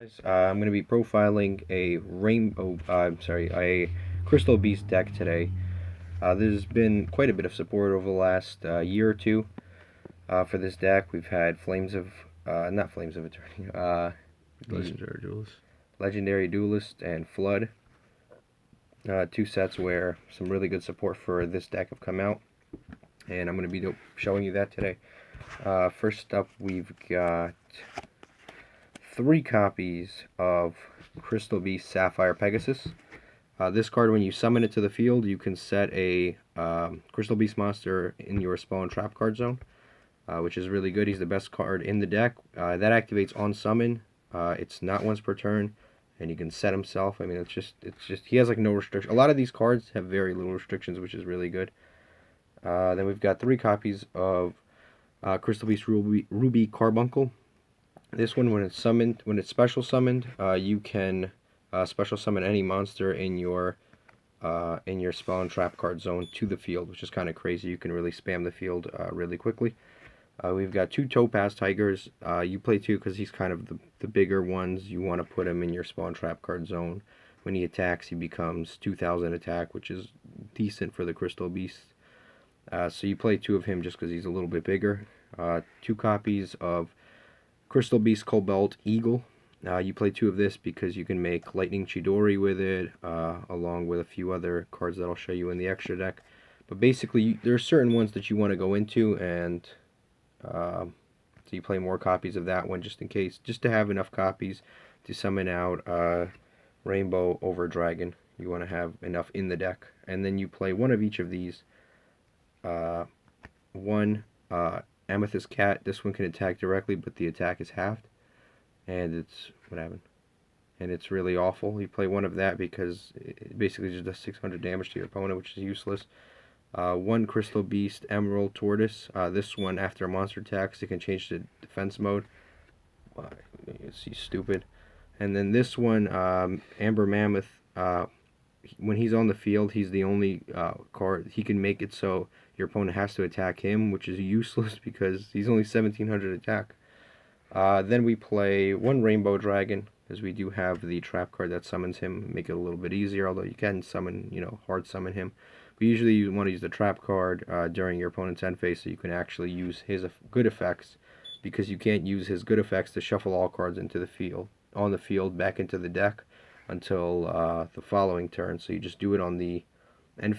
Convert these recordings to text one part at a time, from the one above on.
I'm going to be profiling a Crystal Beast deck today. There's been quite a bit of support over the last year or two for this deck. We've had not Flames of Eternity, the Legendary Duelist. Legendary Duelist and Flood. Two sets where some really good support for this deck have come out, and I'm going to be showing you that today. First up, we've got 3 copies of Crystal Beast Sapphire Pegasus. This card, when you summon it to the field, you can set a Crystal Beast monster in your spell and trap card zone, which is really good. He's the best card in the deck. That activates on summon. It's not once per turn, and he can set himself. I mean, it's just he has like no restriction. A lot of these cards have very little restrictions, which is really good. Then we've got 3 copies of Crystal Beast Ruby Carbuncle. This one, when it's special summoned, you can special summon any monster in your spell and trap card zone to the field, which is kind of crazy. You can really spam the field really quickly. We've got 2 Topaz Tigers. You play 2 because he's kind of the bigger ones. You want to put him in your spell and trap card zone. When he attacks, he becomes 2,000 attack, which is decent for the Crystal Beast. So you play 2 of him just because he's a little bit bigger. 2 copies of Crystal Beast Cobalt Eagle. You play 2 of this because you can make Lightning Chidori with it, along with a few other cards that I'll show you in the extra deck. But basically, there are certain ones that you want to go into, and so you play more copies of that one just in case, just to have enough copies to summon out Rainbow over Dragon. You want to have enough in the deck, and then you play 1 of each of these. One Amethyst Cat. This one can attack directly, but the attack is halved. And it's, what happened? And it's really awful. You play 1 of that because it basically just does 600 damage to your opponent, which is useless. 1 Crystal Beast Emerald Tortoise. This one, after a monster attacks, it can change to defense mode. He's stupid. And then this one, Amber Mammoth. When he's on the field, he's the only card. He can make it so your opponent has to attack him, which is useless because he's only 1700 attack. Then we play 1 Rainbow Dragon, because we do have the trap card that summons him, make it a little bit easier, although you can summon, hard summon him. But usually you want to use the trap card during your opponent's end phase so you can actually use his good effects, because you can't use his good effects to shuffle all cards into the field, back into the deck until the following turn. So you just do it on the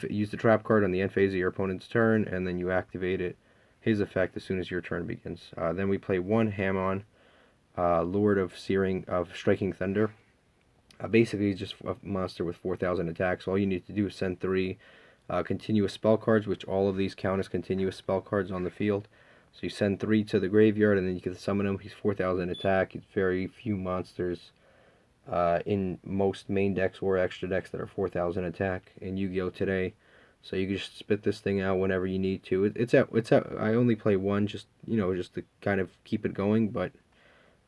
use the trap card on the end phase of your opponent's turn, and then you activate his effect as soon as your turn begins. Then we play 1 Hamon, Lord of Striking Thunder. Basically, just a monster with 4,000 attacks. So all you need to do is send 3 continuous spell cards, which all of these count as continuous spell cards on the field. So you send 3 to the graveyard, and then you can summon him. He's 4,000 attack. He's very few monsters in most main decks or extra decks that are 4,000 attack in Yu-Gi-Oh today. So you can just spit this thing out whenever you need to. I only play 1 just to kind of keep it going, but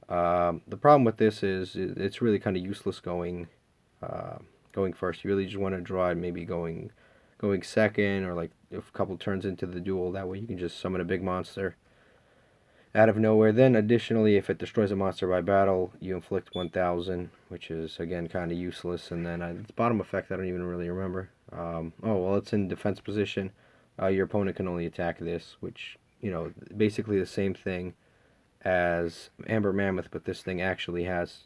the problem with this is it's really kind of useless going first. You really just want to draw it maybe going second, or like if a couple turns into the duel. That way you can just summon a big monster out of nowhere. Then additionally, if it destroys a monster by battle, you inflict 1,000, which is again kind of useless. And then its bottom effect, I don't even really remember. Oh well, it's in defense position. Your opponent can only attack this, which basically the same thing as Amber Mammoth, but this thing actually has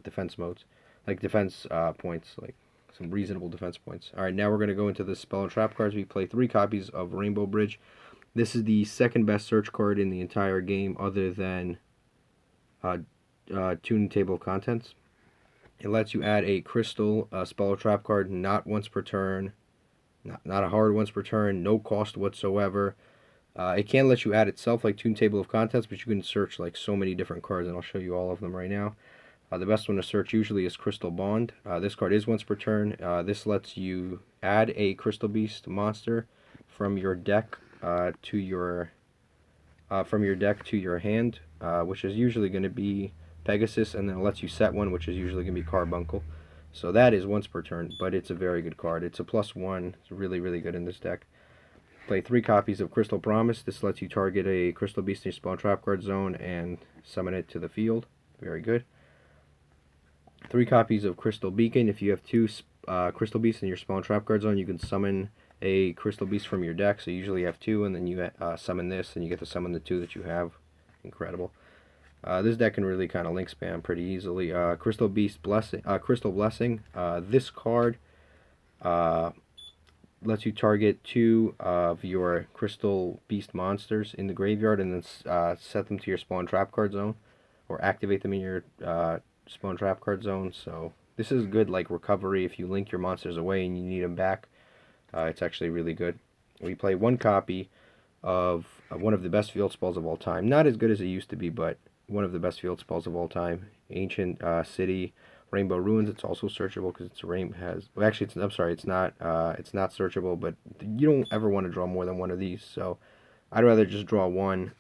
defense modes, like defense points, like some reasonable defense points. All right, now we're gonna go into the spell and trap cards. We play 3 copies of Rainbow Bridge. This is the second best search card in the entire game, other than Tune Table of Contents. It lets you add a crystal spell or trap card, not once per turn, not a hard once per turn, no cost whatsoever. It can let you add itself like Tune Table of Contents, but you can search like so many different cards, and I'll show you all of them right now. The best one to search usually is Crystal Bond. This card is once per turn. This lets you add a Crystal Beast monster from your deck to your hand, which is usually going to be Pegasus, and then it lets you set one, which is usually going to be Carbuncle. So that is once per turn, but it's a very good card. It's a +1. It's really, really good in this deck. Play 3 copies of Crystal Promise. This lets you target a Crystal Beast in your spell trap card zone and summon it to the field. Very good. 3 copies of Crystal Beacon. If you have 2 Crystal Beasts in your Spawn Trap Card Zone, you can summon a Crystal Beast from your deck. So you usually have 2, and then you summon this, and you get to summon the 2 that you have. Incredible. This deck can really kind of link spam pretty easily. Crystal Beast Blessing, Crystal Blessing. This card lets you target 2 of your Crystal Beast monsters in the graveyard, and then set them to your Spawn Trap Card Zone, or activate them in your Spawn Trap Card Zone. So this is good, like recovery. If you link your monsters away and you need them back, it's actually really good. We play 1 copy of one of the best field spells of all time. Not as good as it used to be, but one of the best field spells of all time. Ancient City, Rainbow Ruins. It's also searchable because it's well, actually, I'm sorry, it's not searchable, but you don't ever want to draw more than 1 of these. So I'd rather just draw 1,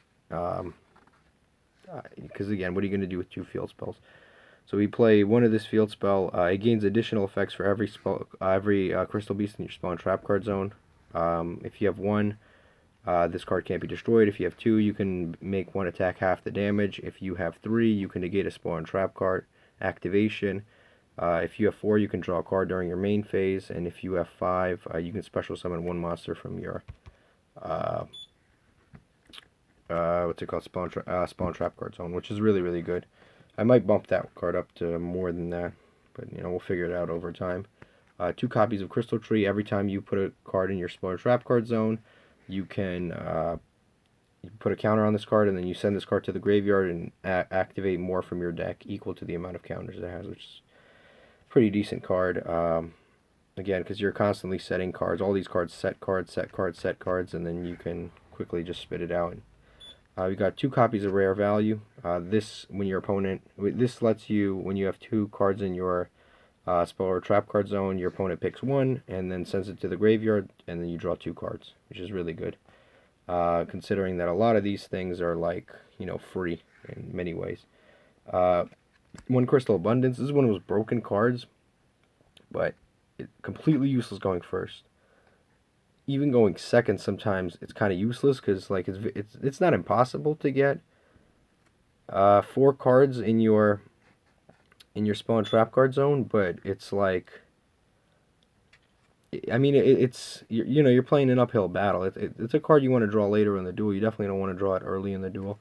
because again, what are you going to do with 2 field spells? So we play 1 of this field spell. It gains additional effects for every Crystal Beast in your Spawn Trap Card Zone. If you have 1, this card can't be destroyed. If you have 2, you can make 1 attack half the damage. If you have 3, you can negate a Spawn Trap card activation. If you have 4, you can draw a card during your main phase. And if you have 5, you can special summon 1 monster from your what's it called, Spawn Trap Card Zone, which is really, really good. I might bump that card up to more than that, but we'll figure it out over time. 2 copies of Crystal Tree. Every time you put a card in your Spawn Trap Card Zone, you can put a counter on this card, and then you send this card to the graveyard and activate more from your deck equal to the amount of counters it has, which is a pretty decent card. Again, because you're constantly setting cards. All these cards set cards, set cards, set cards, and then you can quickly just spit it out. We got 2 copies of Rare Value. This lets you, when you have 2 cards in your spell or trap card zone, your opponent picks 1 and then sends it to the graveyard, and then you draw 2 cards, which is really good. Considering that a lot of these things are like, free in many ways. 1 Crystal Abundance. This is one of those broken cards, but it's completely useless going first. Even going second, sometimes it's kind of useless because like it's not impossible to get 4 cards in your Spawn Trap Card Zone, but it's like, I mean, it's you're playing an uphill battle. It's a card you want to draw later in the duel. You definitely don't want to draw it early in the duel.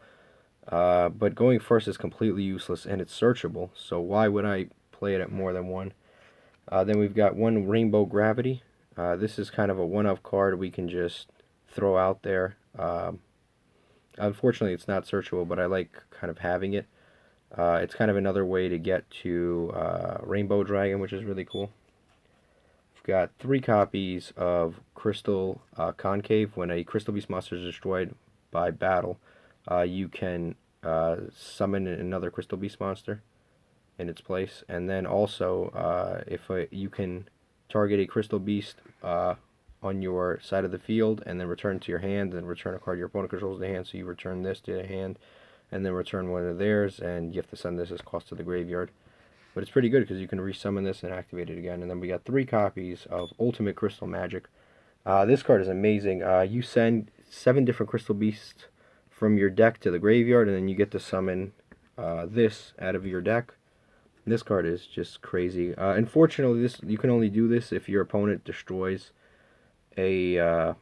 But going first is completely useless, and it's searchable. So why would I play it at more than 1? Then we've got 1 Rainbow Gravity. This is kind of a one-of card we can just throw out there. Unfortunately, it's not searchable, but I like kind of having it. It's kind of another way to get to Rainbow Dragon, which is really cool. We've got 3 copies of Crystal Concave. When a Crystal Beast monster is destroyed by battle, you can summon another Crystal Beast monster in its place. And then also, you can target a Crystal Beast on your side of the field, and then return to your hand, and return a card your opponent controls to the hand. So you return this to the hand, and then return 1 of theirs, and you have to send this as cost to the graveyard. But it's pretty good because you can resummon this and activate it again. And then we got 3 copies of Ultimate Crystal Magic. This card is amazing. You send 7 different Crystal Beasts from your deck to the graveyard, and then you get to summon this out of your deck. This card is just crazy. Unfortunately, you can only do this if your opponent destroys a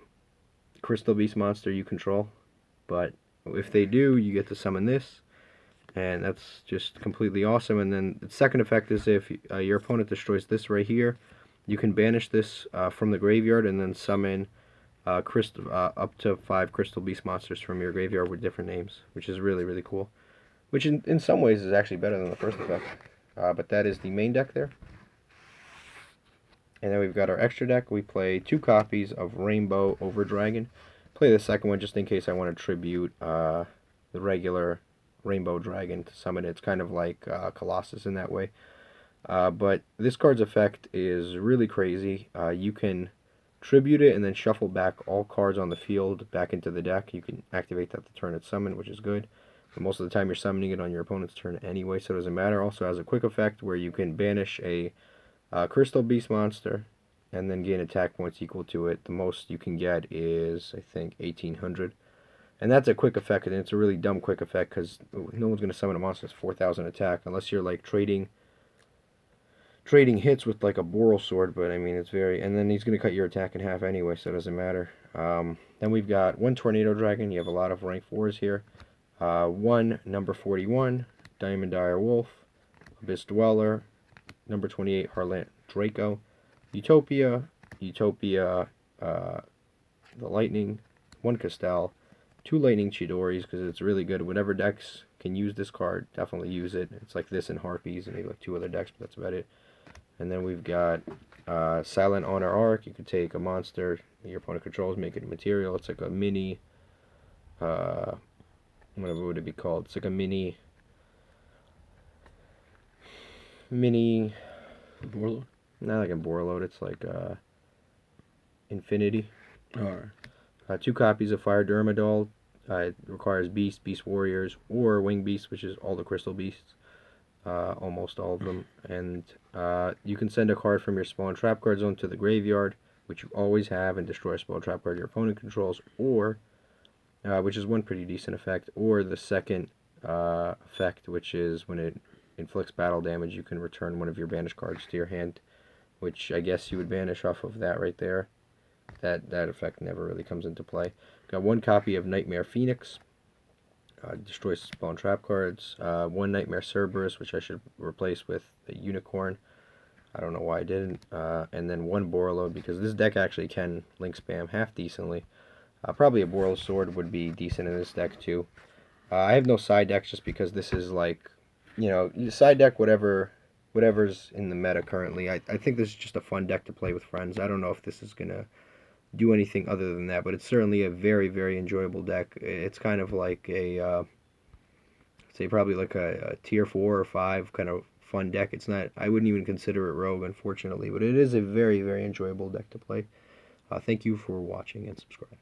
Crystal Beast monster you control. But if they do, you get to summon this, and that's just completely awesome. And then the second effect is if your opponent destroys this right here, you can banish this from the graveyard and then summon up to 5 Crystal Beast monsters from your graveyard with different names, which is really, really cool. Which in some ways is actually better than the first effect. But that is the main deck there. And then we've got our extra deck. We play 2 copies of Rainbow Over Dragon. Play the second one just in case I want to tribute the regular Rainbow Dragon to summon it. It's kind of like Colossus in that way. But this card's effect is really crazy. You can tribute it and then shuffle back all cards on the field back into the deck. You can activate that the turn it's summoned, which is good. But most of the time you're summoning it on your opponent's turn anyway, so it doesn't matter. Also has a quick effect where you can banish a Crystal Beast monster and then gain attack points equal to it. The most you can get is, I think, 1,800. And that's a quick effect, and it's a really dumb quick effect because no one's going to summon a monster that's 4,000 attack unless you're like trading trading hits with like a Boral sword, but I mean it's very. And then he's gonna cut your attack in half anyway, so it doesn't matter. Then we've got one Tornado Dragon. You have a lot of rank 4s here. One number 41 Diamond Dire Wolf, Abyss Dweller, number 28 Harlant Draco, Utopia, the Lightning, one Castell, two Lightning Chidoris because it's really good. Whatever decks can use this card, definitely use it. It's like this and Harpies and maybe like two other decks, but that's about it. And then we've got Silent Honor Arc. You could take a monster your opponent controls, make it a material. It's like a mini, whatever would it be called? It's like a mini Warlord? Not like a Borload. It's like Infinity. Alright. Two copies of Fire Dermadol. It requires Beast, Beast Warriors, or Wing Beast, which is all the Crystal Beasts. Almost all of them. And you can send a card from your Spawn Trap Card Zone to the graveyard, which you always have, and destroy a Spawn Trap Card your opponent controls, or, which is one pretty decent effect, or the second effect, which is when it inflicts battle damage, you can return one of your banished cards to your hand, which I guess you would banish off of that right there. That effect never really comes into play. Got one copy of Nightmare Phoenix. Destroys Spawn Trap cards. One Nightmare Cerberus, which I should replace with a Unicorn. I don't know why I didn't. And then one Borreload, because this deck actually can link spam half decently. Probably a Boral Sword would be decent in this deck too. I have no side decks just because this is like, side deck whatever's in the meta currently. I think this is just a fun deck to play with friends. I don't know if this is going to do anything other than that, but it's certainly a very, very enjoyable deck. It's kind of like a, say probably like a tier 4 or 5 kind of fun deck. It's not, I wouldn't even consider it rogue, unfortunately, but it is a very, very enjoyable deck to play. Thank you for watching and subscribe.